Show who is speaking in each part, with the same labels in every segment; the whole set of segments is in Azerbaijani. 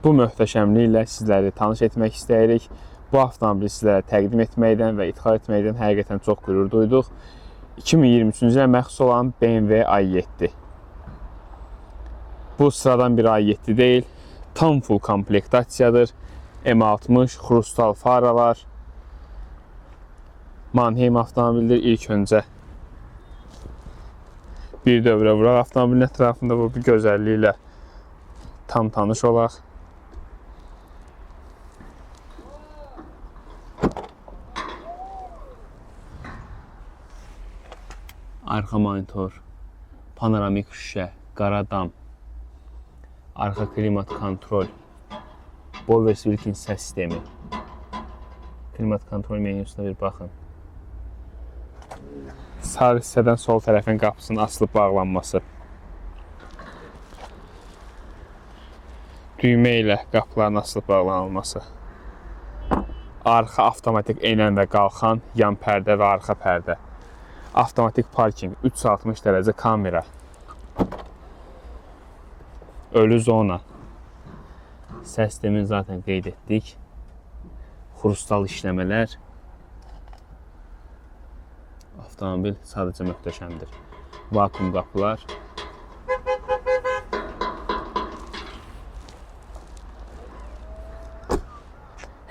Speaker 1: Bu möhtəşəmliklə sizləri tanış etmək istəyirik. Bu avtomobili sizlərə təqdim etməkdən və ixal etməkdən həqiqətən çox qürur duyduq. 2023-cü ilə məxsus olan BMW i7. Bu sıradan bir i7 deyil, tam full komplektasiyadır. M60, xrustal faralar, Mannheim avtomobildir. İlk öncə bir dövrə vuraq avtomobilin ətrafında bu bir gözəlliyi ilə tam tanış olaq. Arxa monitor, panoramik şüşə, qara dam, arxa klimat kontrol, Bowers Wilkins səs sistemi, klimat kontrol menüsünə bir baxın. Sağ hissədən sol tərəfin qapısının açılıb bağlanması, düymə ilə qapıların açılıb bağlanılması, arxa avtomatik enən və qalxan yan pərdə və arxa pərdə, avtomatik parking, 360 dərəcə kamera, ölü zona, səs sistemini zaten qeyd etdik, xrustal işləmələr, avtomobil sadəcə möhtəşəmdir. Vakuum qapılar,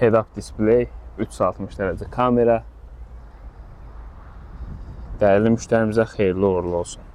Speaker 1: head-up display, 360 dərəcə kamera. Dəyərli müştərimizə xeyirli uğurlu olsun.